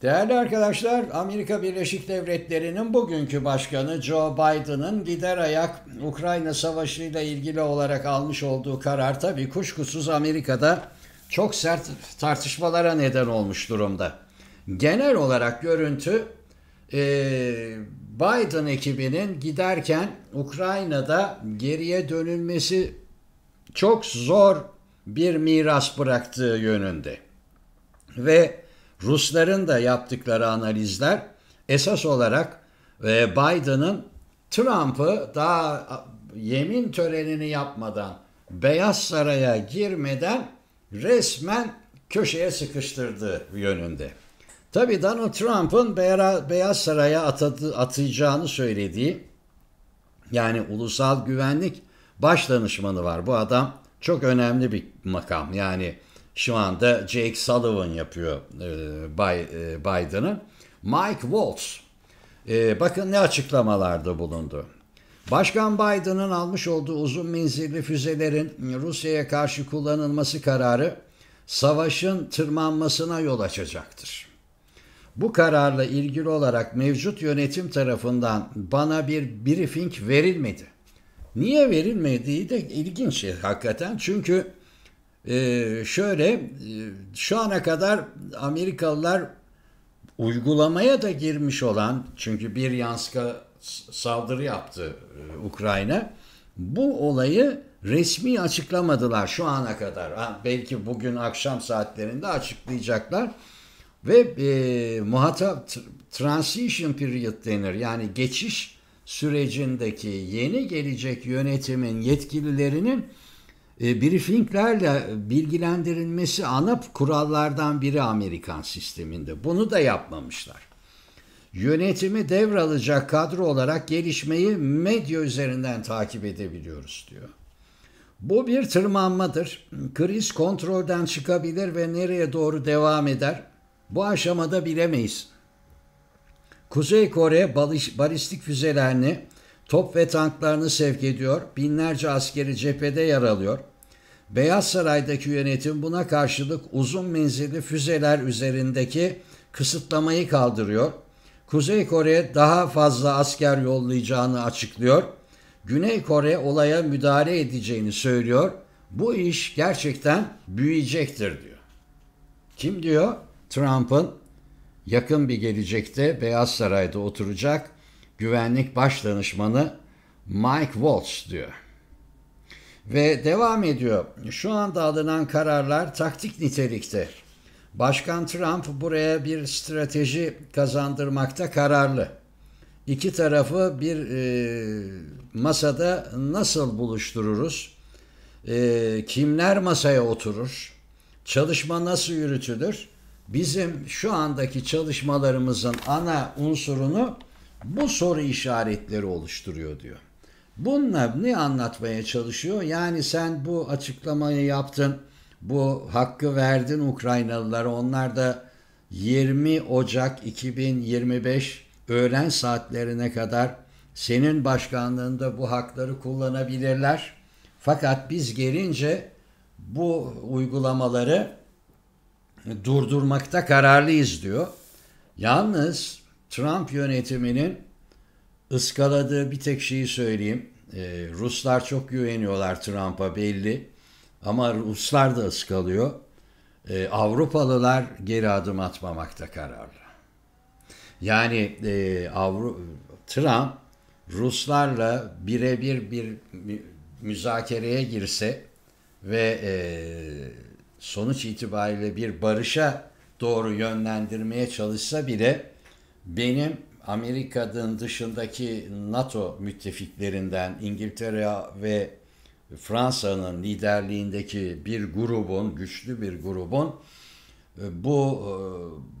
Değerli arkadaşlar, Amerika Birleşik Devletleri'nin bugünkü başkanı Joe Biden'ın gider ayak Ukrayna Savaşı ile ilgili olarak almış olduğu karar tabii kuşkusuz Amerika'da çok sert tartışmalara neden olmuş durumda. Genel olarak görüntü Biden ekibinin giderken Ukrayna'da geriye dönülmesi çok zor bir miras bıraktığı yönünde. Ve Rusların da yaptıkları analizler esas olarak Biden'ın Trump'ı daha yemin törenini yapmadan Beyaz Saray'a girmeden resmen köşeye sıkıştırdığı yönünde. Tabii Donald Trump'ın Beyaz Saray'a atayacağını söylediği, yani Ulusal Güvenlik Başdanışmanı var. Bu adam çok önemli bir makam. Yani şu anda Jake Sullivan yapıyor Biden'ın. Mike Waltz. Bakın ne açıklamalarda bulundu. Başkan Biden'ın almış olduğu uzun menzilli füzelerin Rusya'ya karşı kullanılması kararı savaşın tırmanmasına yol açacaktır. Bu kararla ilgili olarak mevcut yönetim tarafından bana bir briefing verilmedi. Niye verilmediği de ilginç hakikaten. Çünkü şu ana kadar Amerikalılar uygulamaya da girmiş olan, çünkü bir Yanska saldırı yaptı Ukrayna. Bu olayı resmi açıklamadılar şu ana kadar. Belki bugün akşam saatlerinde açıklayacaklar. Ve muhatap transition period denir. Yani geçiş sürecindeki yeni gelecek yönetimin yetkililerinin briefinglerle bilgilendirilmesi ana kurallardan biri Amerikan sisteminde. Bunu da yapmamışlar. Yönetimi devralacak kadro olarak gelişmeyi medya üzerinden takip edebiliyoruz diyor. Bu bir tırmanmadır. Kriz kontrolden çıkabilir ve nereye doğru devam eder? Bu aşamada bilemeyiz. Kuzey Kore balistik füzelerini, top ve tanklarını sevk ediyor. Binlerce askeri cephede yer alıyor. Beyaz Saray'daki yönetim buna karşılık uzun menzilli füzeler üzerindeki kısıtlamayı kaldırıyor. Kuzey Kore daha fazla asker yollayacağını açıklıyor. Güney Kore olaya müdahale edeceğini söylüyor. Bu iş gerçekten büyüyecektir diyor. Kim diyor? Trump'ın yakın bir gelecekte Beyaz Saray'da oturacak güvenlik başdanışmanı Mike Waltz diyor. Ve devam ediyor. Şu anda alınan kararlar taktik nitelikte. Başkan Trump buraya bir strateji kazandırmakta kararlı. İki tarafı bir masada nasıl buluştururuz? Kimler masaya oturur? Çalışma nasıl yürütülür? Bizim şu andaki çalışmalarımızın ana unsurunu bu soru işaretleri oluşturuyor diyor. Bununla ne anlatmaya çalışıyor? Yani sen bu açıklamayı yaptın, bu hakkı verdin Ukraynalılara. Onlar da 20 Ocak 2025 öğlen saatlerine kadar senin başkanlığında bu hakları kullanabilirler. Fakat biz gelince bu uygulamaları durdurmakta kararlıyız diyor. Yalnız Trump yönetiminin ıskaladığı bir tek şeyi söyleyeyim. Ruslar çok güveniyorlar Trump'a belli. Ama Ruslar da ıskalıyor. Avrupalılar geri adım atmamakta kararlı. Yani Trump Ruslarla birebir bir müzakereye girse ve sonuç itibariyle bir barışa doğru yönlendirmeye çalışsa bile benim Amerika'nın dışındaki NATO müttefiklerinden İngiltere ve Fransa'nın liderliğindeki bir grubun, güçlü bir grubun bu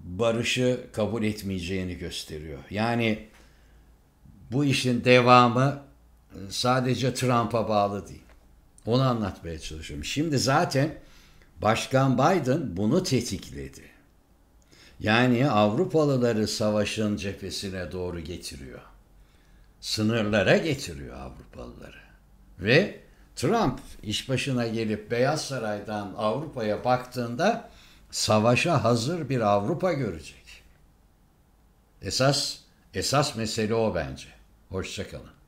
barışı kabul etmeyeceğini gösteriyor. Yani bu işin devamı sadece Trump'a bağlı değil. Onu anlatmaya çalışıyorum. Şimdi zaten Başkan Biden bunu tetikledi. Yani Avrupalıları savaşın cephesine doğru getiriyor. Sınırlara getiriyor Avrupalıları. Ve Trump iş başına gelip Beyaz Saray'dan Avrupa'ya baktığında savaşa hazır bir Avrupa görecek. Esas mesele o bence. Hoşça kalın.